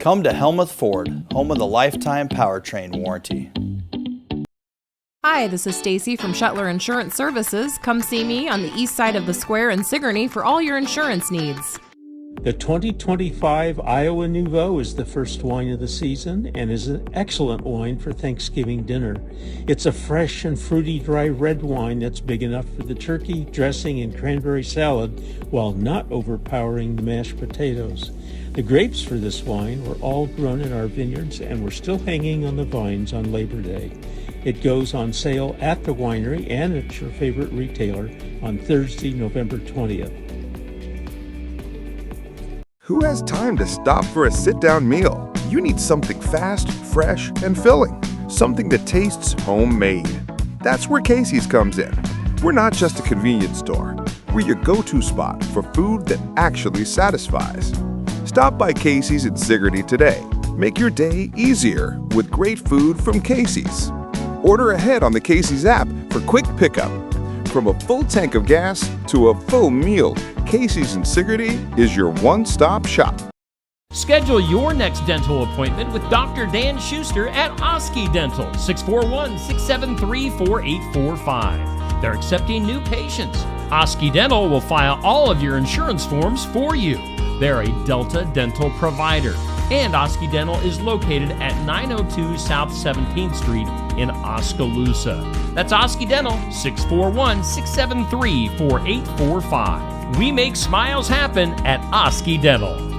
Come to Helmuth Ford, home of the lifetime powertrain warranty. Hi, this is Stacy from Shetler Insurance Services. Come see me on the east side of the square in Sigourney for all your insurance needs. The 2025 Iowa Nouveau is the first wine of the season and is an excellent wine for Thanksgiving dinner. It's a fresh and fruity dry red wine that's big enough for the turkey, dressing, and cranberry salad while not overpowering the mashed potatoes. The grapes for this wine were all grown in our vineyards and were still hanging on the vines on Labor Day. It goes on sale at the winery and at your favorite retailer on Thursday, November 20th. Who has time to stop for a sit-down meal? You need something fast, fresh, and filling. Something that tastes homemade. That's where Casey's comes in. We're not just a convenience store. We're your go-to spot for food that actually satisfies. Stop by Casey's in Sigourney today. Make your day easier with great food from Casey's. Order ahead on the Casey's app for quick pickup. From a full tank of gas to a full meal, Casey's in Sigourney is your one-stop shop. Schedule your next dental appointment with Dr. Dan Schuster at Oski Dental, 641-673-4845. They're accepting new patients. Oski Dental will file all of your insurance forms for you. They're a Delta dental provider. And Oski Dental is located at 902 South 17th Street in Oskaloosa. That's Oski Dental, 641-673-4845. We make smiles happen at Oski Dental.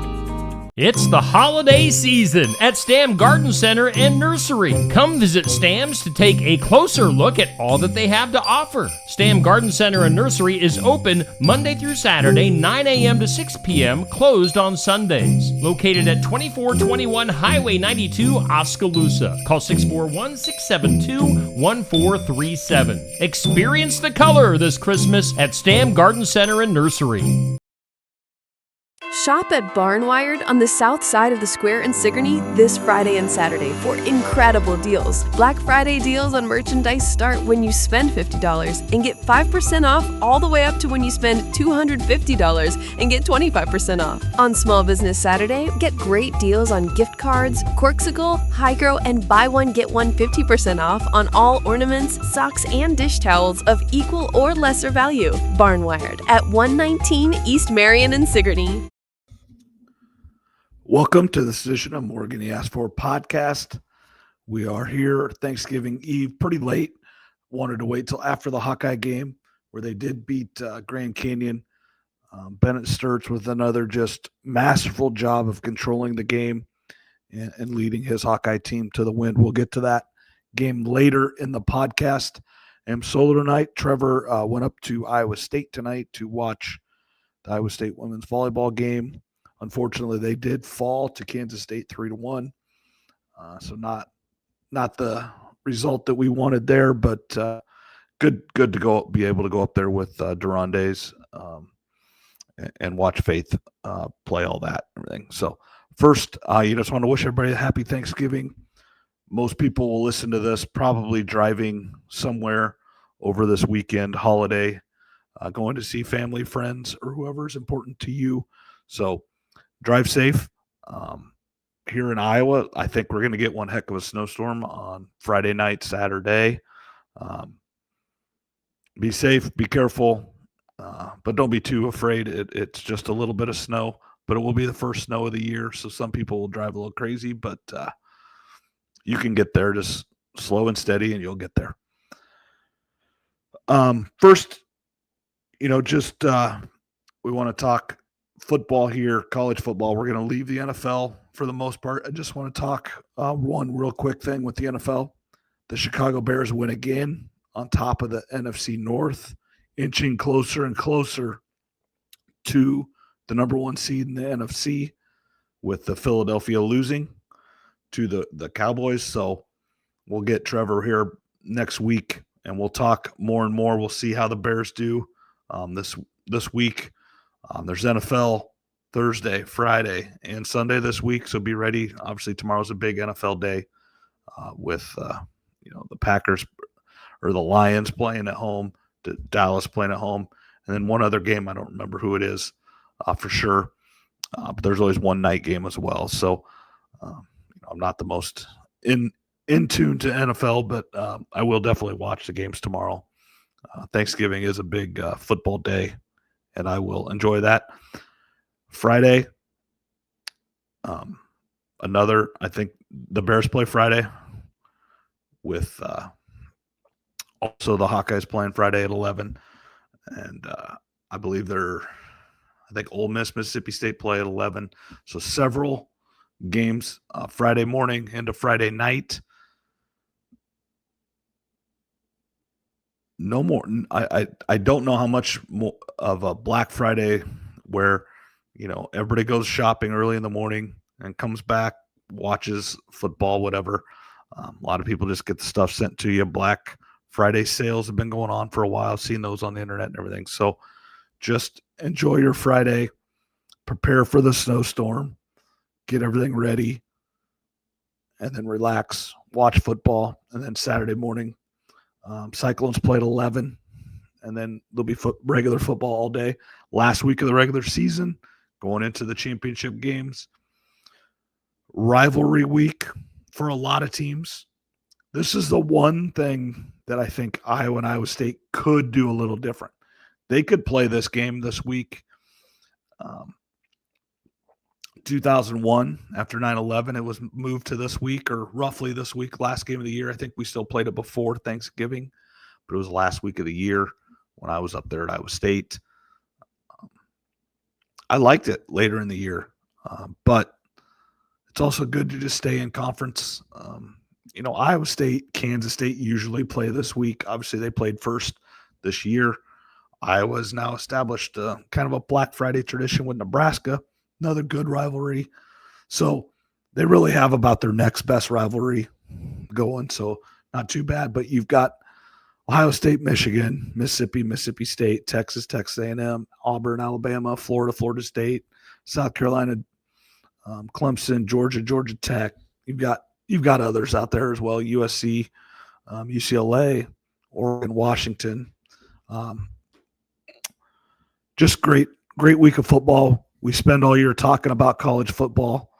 It's the holiday season at Stam Garden Center and Nursery. Come visit Stam's to take a closer look at all that they have to offer. Stam Garden Center and Nursery is open Monday through Saturday, 9 a.m. to 6 p.m., closed on Sundays. Located at 2421 Highway 92, Oskaloosa. Call 641-672-1437. Experience the color this Christmas at Stam Garden Center and Nursery. Shop at Barnwired on the south side of the square in Sigourney this Friday and Saturday for incredible deals. Black Friday deals on merchandise start when you spend $50 and get 5% off all the way up to when you spend $250 and get 25% off. On Small Business Saturday, get great deals on gift cards, Corkcicle, Hygro, and buy one get one 50% off on all ornaments, socks, and dish towels of equal or lesser value. Barnwired at 119 East Marion in Sigourney. Welcome to this edition of Morgan You Asked For podcast. We are here Thanksgiving Eve, pretty late. Wanted to wait till after the Hawkeye game where they did beat Grand Canyon. Bennett Sturts with another just masterful job of controlling the game and leading his Hawkeye team to the win. We'll get to that game later in the podcast. I'm solo tonight. Trevor went up to Iowa State tonight to watch the Iowa State women's volleyball game. Unfortunately, they did fall to Kansas State 3-1. So not the result that we wanted there, but good to be able to go up there with Durandes and watch Faith play all that and everything. So first, just want to wish everybody a happy Thanksgiving. Most people will listen to this probably driving somewhere over this weekend holiday, going to see family, friends, or whoever's important to you. So drive safe. Here in Iowa, I think we're going to get one heck of a snowstorm on Friday night, Saturday. Be safe, be careful, but don't be too afraid. It's just a little bit of snow, but it will be the first snow of the year, so some people will drive a little crazy, but you can get there just slow and steady, and you'll get there. First, we want to talk football here, college football. We're going to leave the NFL for the most part. I just want to talk one real quick thing with the NFL. The Chicago Bears win again on top of the NFC North, inching closer and closer to the number one seed in the NFC, with the Philadelphia losing to the Cowboys. So we'll get Trevor here next week, and we'll talk more and more. We'll see how the Bears do this week. There's NFL Thursday, Friday, and Sunday this week, so be ready. Obviously, tomorrow's a big NFL day with the Packers or the Lions playing at home, Dallas playing at home, and then one other game. I don't remember who it is for sure, but there's always one night game as well. So I'm not the most in tune to NFL, but I will definitely watch the games tomorrow. Thanksgiving is a big football day, and I will enjoy that. Friday, I think the Bears play Friday with also the Hawkeyes playing Friday at 11. And I believe I think Ole Miss, Mississippi State play at 11. So several games Friday morning into Friday night. No more. I don't know how much more of a Black Friday where, everybody goes shopping early in the morning and comes back, watches football, whatever. A lot of people just get the stuff sent to you. Black Friday sales have been going on for a while. I've seen those on the internet and everything. So just enjoy your Friday, prepare for the snowstorm, get everything ready, and then relax, watch football. And then Saturday morning, Cyclones play at 11, and then there'll be regular football all day. Last week of the regular season, going into the championship games. Rivalry week for a lot of teams. This is the one thing that I think Iowa and Iowa State could do a little different. They could play this game this week. 2001, after 9/11, it was moved to this week, or roughly this week, last game of the year. I think we still played it before Thanksgiving, but it was last week of the year when I was up there at Iowa State. I liked it later in the year, but it's also good to just stay in conference. Iowa State, Kansas State usually play this week. Obviously, they played first this year. Iowa's now established kind of a Black Friday tradition with Nebraska, another good rivalry. So they really have about their next best rivalry going, so not too bad. But you've got Ohio State, Michigan, Mississippi State, Texas A&M, Auburn, Alabama, Florida State, South Carolina, Clemson, Georgia Tech. You've got others out there as well, USC, UCLA, Oregon, Washington. Just great week of football. We spend all year talking about college football.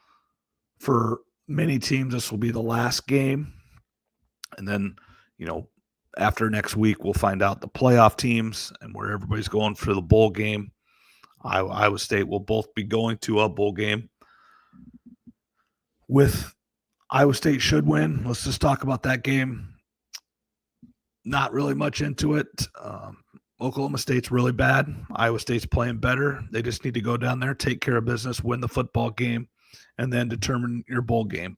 For many teams, this will be the last game. And then, after next week, we'll find out the playoff teams and where everybody's going for the bowl game. Iowa State will both be going to a bowl game. With Iowa State should win. Let's just talk about that game. Not really much into it. Oklahoma State's really bad. Iowa State's playing better. They just need to go down there, take care of business, win the football game, and then determine your bowl game.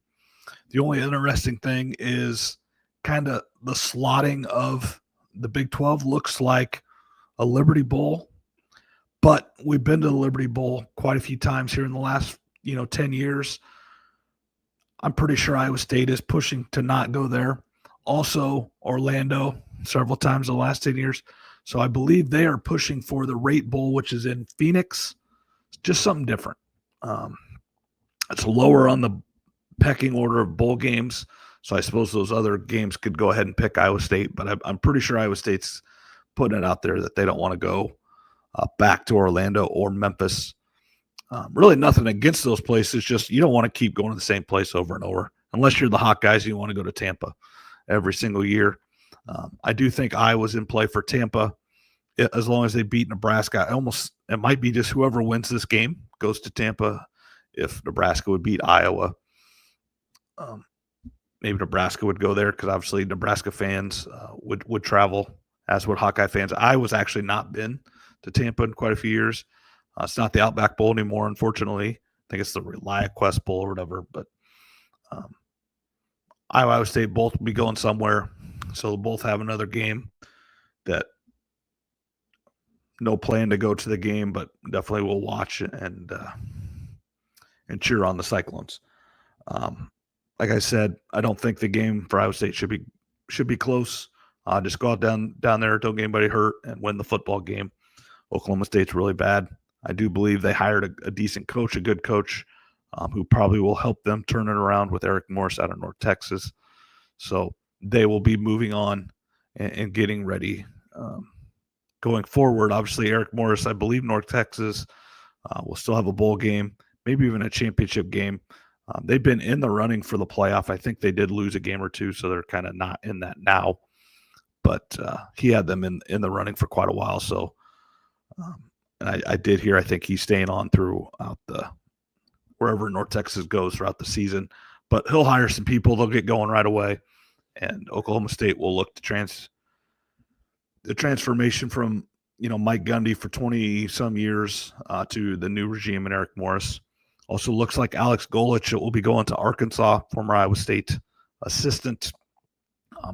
The only interesting thing is kind of the slotting of the Big 12 looks like a Liberty Bowl, but we've been to the Liberty Bowl quite a few times here in the last, 10 years. I'm pretty sure Iowa State is pushing to not go there. Also, Orlando several times in the last 10 years. So I believe they are pushing for the Rate Bowl, which is in Phoenix. It's just something different. It's lower on the pecking order of bowl games. So I suppose those other games could go ahead and pick Iowa State. But I'm pretty sure Iowa State's putting it out there that they don't want to go back to Orlando or Memphis. Really nothing against those places. Just you don't want to keep going to the same place over and over. Unless you're the Hawkeyes and you want to go to Tampa every single year. I do think Iowa's in play for Tampa as long as they beat Nebraska. It might be just whoever wins this game goes to Tampa. If Nebraska would beat Iowa, maybe Nebraska would go there because obviously Nebraska fans would travel, as would Hawkeye fans. Iowa's actually not been to Tampa in quite a few years. It's not the Outback Bowl anymore, unfortunately. I think it's the ReliaQuest Bowl or whatever. But Iowa State both will be going somewhere. So they'll both have another game that no plan to go to the game, but definitely will watch and cheer on the Cyclones. Like I said, I don't think the game for Iowa State should be close. Just go out down there, don't get anybody hurt, and win the football game. Oklahoma State's really bad. I do believe they hired a decent coach, a good coach, who probably will help them turn it around with Eric Morris out of North Texas. So they will be moving on and getting ready going forward. Obviously, Eric Morris, I believe North Texas will still have a bowl game, maybe even a championship game They've been in the running for the playoff. I think they did lose a game or two, so they're kind of not in that now. But he had them in the running for quite a while. So, and I did hear, I think he's staying on throughout wherever North Texas goes throughout the season. But he'll hire some people. They'll get going right away. And Oklahoma State will look to the transformation from, Mike Gundy for 20-some years to the new regime and Eric Morris. Also looks like Alex Golich will be going to Arkansas, former Iowa State assistant.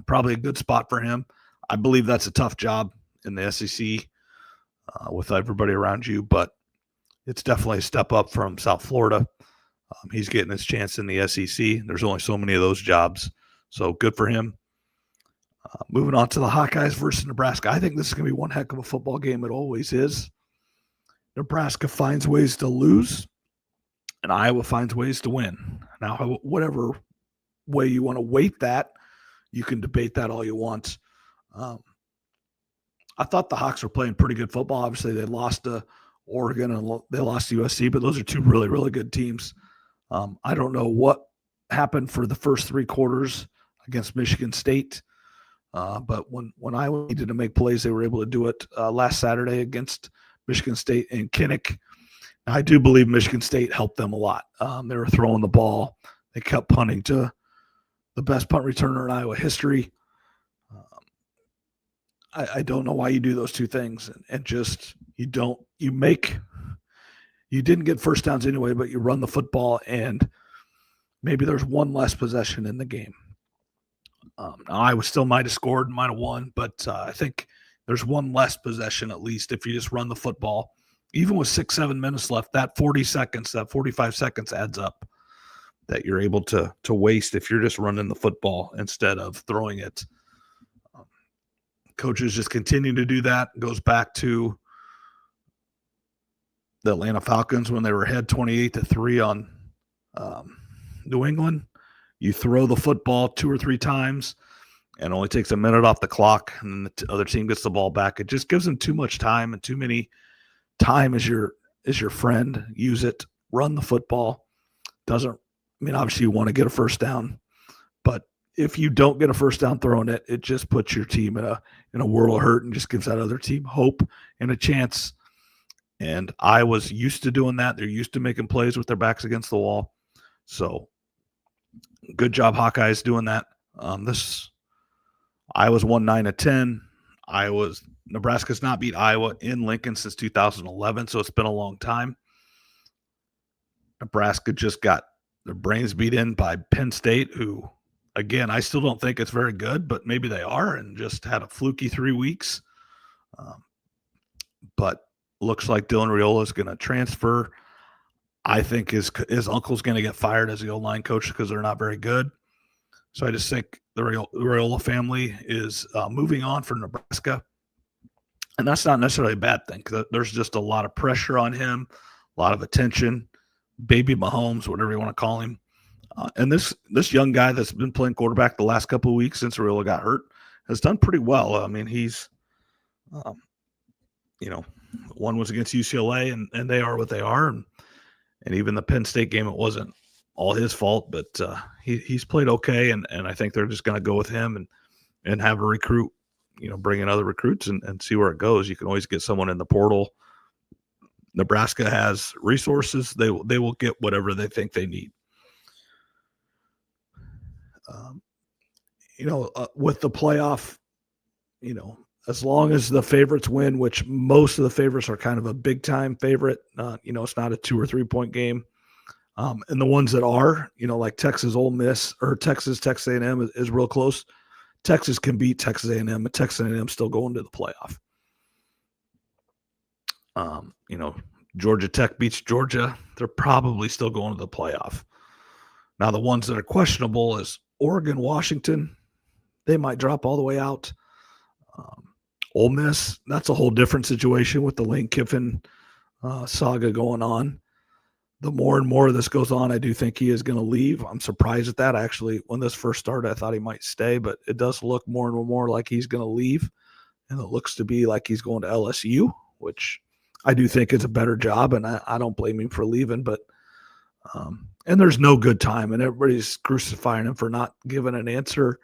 Probably a good spot for him. I believe that's a tough job in the SEC with everybody around you, but it's definitely a step up from South Florida. He's getting his chance in the SEC. There's only so many of those jobs, so good for him. Moving on to the Hawkeyes versus Nebraska. I think this is going to be one heck of a football game. It always is. Nebraska finds ways to lose, and Iowa finds ways to win. Now, whatever way you want to weight that, you can debate that all you want. I thought the Hawks were playing pretty good football. Obviously, they lost to Oregon and they lost to USC, but those are two really, really good teams. I don't know what happened for the first three quarters against Michigan State, but when Iowa needed to make plays, they were able to do it last Saturday against Michigan State and Kinnick. I do believe Michigan State helped them a lot. They were throwing the ball. They kept punting to the best punt returner in Iowa history. I don't know why you do those two things and just you didn't get first downs anyway, but you run the football and maybe there's one less possession in the game. Iowa still might have scored, might have won, but I think there's one less possession at least if you just run the football. Even with 6-7 minutes left, that 40 seconds, that 45 seconds adds up that you're able to waste if you're just running the football instead of throwing it. Coaches just continue to do that. It goes back to the Atlanta Falcons when they were ahead 28-3 on New England. You throw the football 2 or 3 times and it only takes a minute off the clock, and then the other team gets the ball back. It just gives them too much time, and too many time is your friend. Use it. Run the football. Obviously you want to get a first down, but if you don't get a first down throwing it, it just puts your team in a world of hurt and just gives that other team hope and a chance. And Iowa's used to doing that. They're used to making plays with their backs against the wall. So good job, Hawkeyes, doing that. Iowa's won 9 of 10. Nebraska's not beat Iowa in Lincoln since 2011, so it's been a long time. Nebraska just got their brains beat in by Penn State, who, again, I still don't think it's very good, but maybe they are, and just had a fluky 3 weeks. But looks like Dylan Raiola is going to transfer. I think his uncle's going to get fired as the O-line coach because they're not very good. So I just think the Raiola family is moving on for Nebraska. And that's not necessarily a bad thing. There's just a lot of pressure on him, a lot of attention. Baby Mahomes, whatever you want to call him. And this young guy that's been playing quarterback the last couple of weeks since Raiola got hurt has done pretty well. I mean, he's, one was against UCLA, and they are what they are. And even the Penn State game, it wasn't all his fault, but he's played okay. And I think they're just going to go with him and have a recruit, bring in other recruits and see where it goes. You can always get someone in the portal. Nebraska has resources. They will get whatever they think they need. With the playoff, as long as the favorites win, which most of the favorites are kind of a big time favorite, it's not a 2 or 3 point game. And the ones that are, like Texas Ole Miss or Texas A&M is real close. Texas can beat Texas A&M, but Texas A&M still going to the playoff. Georgia Tech beats Georgia. They're probably still going to the playoff. Now, the ones that are questionable is Oregon, Washington. They might drop all the way out. Ole Miss, that's a whole different situation with the Lane Kiffin saga going on. The more and more this goes on, I do think he is going to leave. I'm surprised at that. Actually, when this first started, I thought he might stay, but it does look more and more like he's going to leave. And it looks to be like he's going to LSU, which I do think is a better job, and I don't blame him for leaving. But And there's no good time, and everybody's crucifying him for not giving an answer.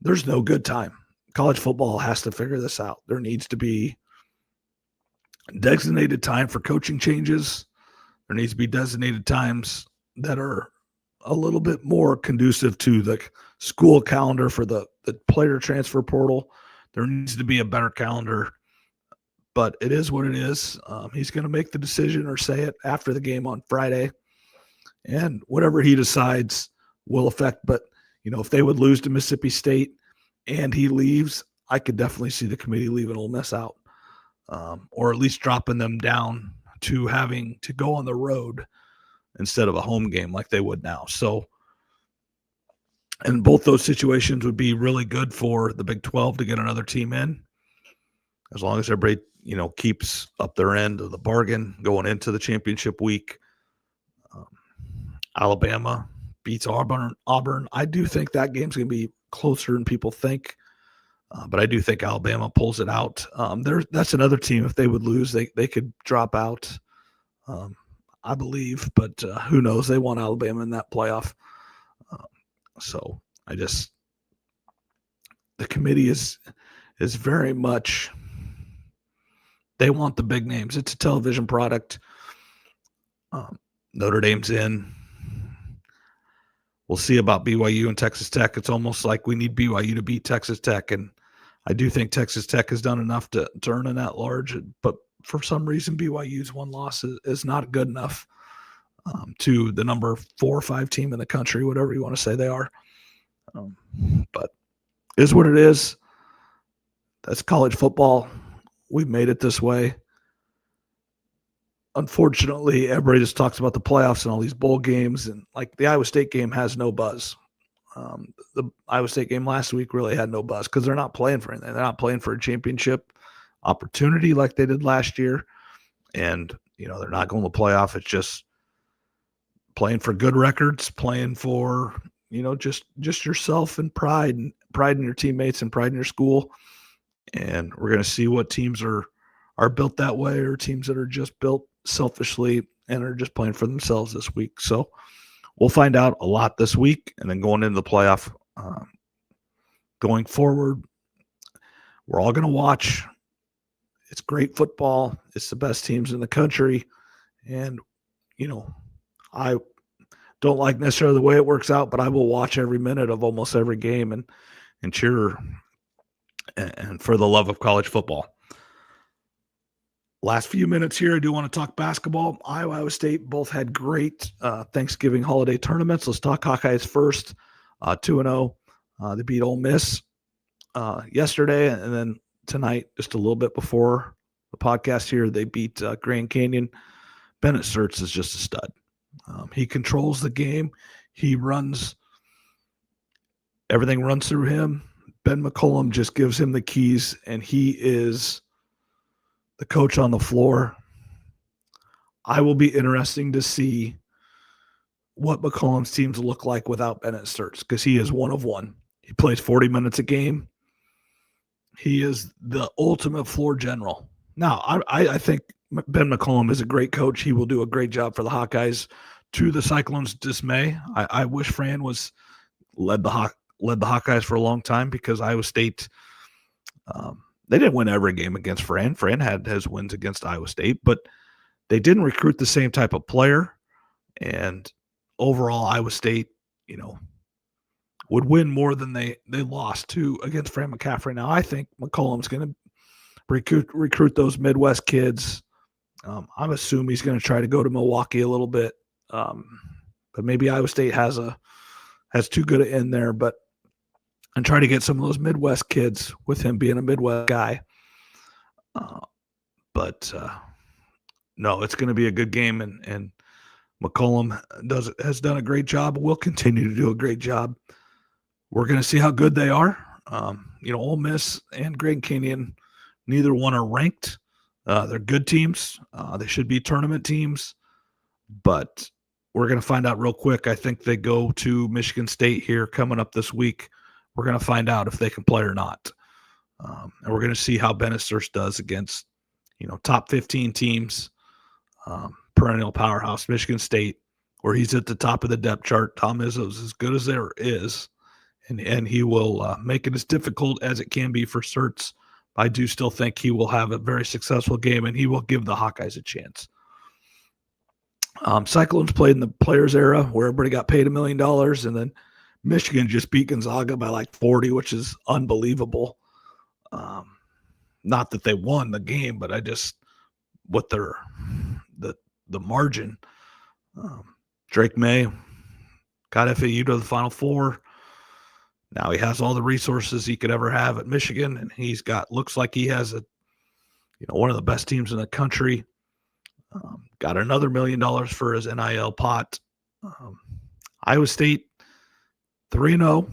There's no good time. College football has to figure this out. There needs to be designated time for coaching changes. There needs to be designated times that are a little bit more conducive to the school calendar for the player transfer portal. There needs to be a better calendar, but it is what it is. He's going to make the decision or say it after the game on Friday, and whatever he decides will affect. But, if they would lose to Mississippi State and he leaves, I could definitely see the committee leaving Ole Miss out, or at least dropping them down to having to go on the road instead of a home game like they would now. So, and both those situations would be really good for the Big 12 to get another team in, as long as everybody, keeps up their end of the bargain going into the championship week. Alabama beats Auburn. I do think that game's going to be closer than people think, but I do think Alabama pulls it out. That's another team, if they would lose, they could drop out, I believe, but who knows? They want Alabama in that playoff. So the committee is very much, they want the big names. It's a television product. Notre Dame's in. We'll see about BYU and Texas Tech. It's almost like we need BYU to beat Texas Tech, and I do think Texas Tech has done enough to earn an at-large, but for some reason BYU's one loss is not good enough to the number 4 or 5 team in the country, whatever you want to say they are. But it is what it is. That's college football. We've made it this way. Unfortunately, everybody just talks about the playoffs and all these bowl games, and like the Iowa State game has no buzz. The Iowa State game last week really had no buzz because they're not playing for anything. They're not playing for a championship opportunity like they did last year, and they're not going to the playoff. It's just playing for good records, playing for just yourself and pride in your teammates and pride in your school. And we're going to see what teams are built that way, or teams that are just built selfishly and are just playing for themselves this week. So we'll find out a lot this week, and then going into the playoff, going forward, we're all going to watch. It's great football. It's the best teams in the country. And, I don't like necessarily the way it works out, but I will watch every minute of almost every game and cheer and for the love of college football. Last few minutes here, I do want to talk basketball. Iowa State both had great Thanksgiving holiday tournaments. Let's talk Hawkeyes first. 2-0. They beat Ole Miss yesterday, and then tonight, just a little bit before the podcast here, they beat Grand Canyon. Bennett Sturts is just a stud. He controls the game. Everything runs through him. Ben McCollum just gives him the keys, and he is the coach on the floor. I will be interesting to see what McCollum's teams look like without Bennett Sturts, because he is one of one. He plays 40 minutes a game. He is the ultimate floor general. Now, I think Ben McCollum is a great coach. He will do a great job for the Hawkeyes, to the Cyclones' dismay. I wish Fran led the Hawkeyes for a long time, because Iowa State, they didn't win every game against Fran. Fran had his wins against Iowa State, but they didn't recruit the same type of player. And overall, Iowa State, would win more than they lost to against Fran McCaffrey. Now, I think McCollum's going to recruit those Midwest kids. I'm assuming he's going to try to go to Milwaukee a little bit. But maybe Iowa State has too good an end there, and try to get some of those Midwest kids with him being a Midwest guy. No, it's going to be a good game, and McCollum has done a great job. Will continue to do a great job. We're going to see how good they are. Ole Miss and Grand Canyon, neither one are ranked. They're good teams. They should be tournament teams, but we're going to find out real quick. I think they go to Michigan State here coming up this week. We're going to find out if they can play or not. And we're going to see how Bennett Sturts does against, top 15 teams, perennial powerhouse, Michigan State. where he's at the top of the depth chart. Tom Izzo's as good as there is, and he will make it as difficult as it can be for Certs. I do still think he will have a very successful game, and he will give the Hawkeyes a chance. Cyclones played in the Players era where everybody got paid $1 million, and then Michigan just beat Gonzaga by like 40, which is unbelievable. Not that they won the game, but with the margin. Drake May got FAU to the Final Four. Now he has all the resources he could ever have at Michigan, and looks like he has one of the best teams in the country. Got another $1 million for his NIL pot. Iowa State 3-0,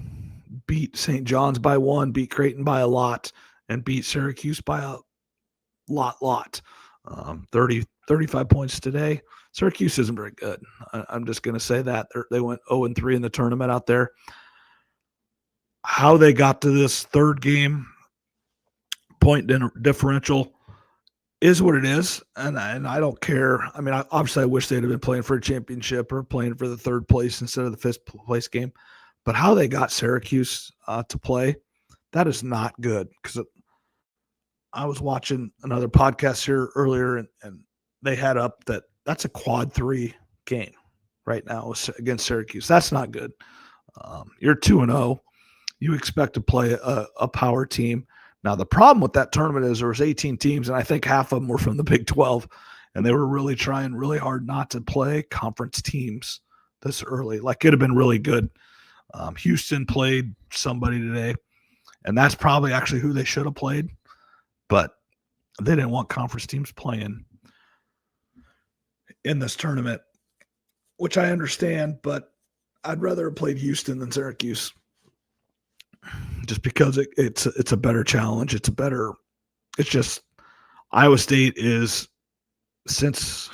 beat St. John's by 1, beat Creighton by a lot, and beat Syracuse by a lot. 35 points today. Syracuse isn't very good. I'm just going to say that. They went 0-3 in the tournament out there. How they got to this third game point differential is what it is, and I don't care. I mean, obviously I wish they'd have been playing for a championship or playing for the third place instead of the fifth place game. But how they got Syracuse to play, that is not good. Because I was watching another podcast here earlier, and they had up that's a quad 3 game right now against Syracuse. That's not good. You're 2-0. You expect to play a power team. Now, the problem with that tournament is there was 18 teams, and I think half of them were from the Big 12, and they were really trying really hard not to play conference teams this early. Like, it'd have been really good. Houston played somebody today, and that's probably actually who they should have played, but they didn't want conference teams playing in this tournament, which I understand, but I'd rather have played Houston than Syracuse. Just because it's a better challenge. It's just Iowa State is, since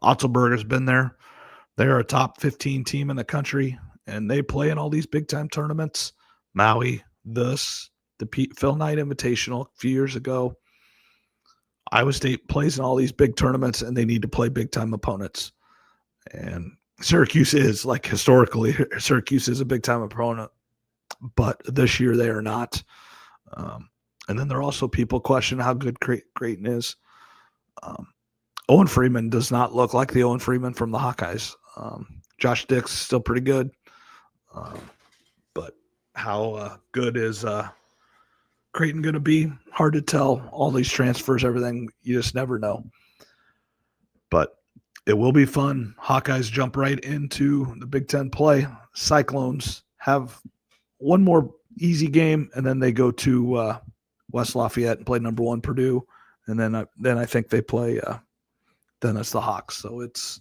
Otzelberg has been there, they're a top 15 team in the country, and they play in all these big time tournaments. Maui, the Phil Knight Invitational a few years ago. Iowa State plays in all these big tournaments, and they need to play big time opponents. And Syracuse is, like, historically, Syracuse is a big time opponent. But this year they are not. And then there are also people question how good Creighton is. Owen Freeman does not look like the Owen Freeman from the Hawkeyes. Josh Dix is still pretty good. But how good is Creighton going to be? Hard to tell. All these transfers, everything, you just never know. But it will be fun. Hawkeyes jump right into the Big Ten play. Cyclones have one more easy game, and then they go to West Lafayette and play number 1 Purdue, and then I think they play. Then it's the Hawks. So it's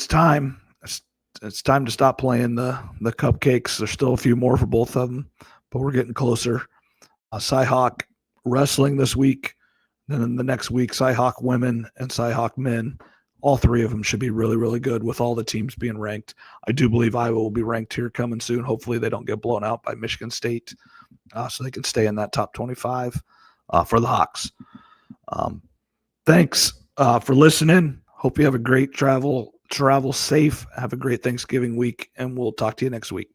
time. It's time to stop playing the cupcakes. There's still a few more for both of them, but we're getting closer. Cyhawk wrestling this week. Then in the next week, Cyhawk women and Cyhawk men. All 3 of them should be really, really good with all the teams being ranked. I do believe Iowa will be ranked here coming soon. Hopefully they don't get blown out by Michigan State so they can stay in that top 25 for the Hawks. Thanks for listening. Hope you have a great travel safe. Have a great Thanksgiving week, and we'll talk to you next week.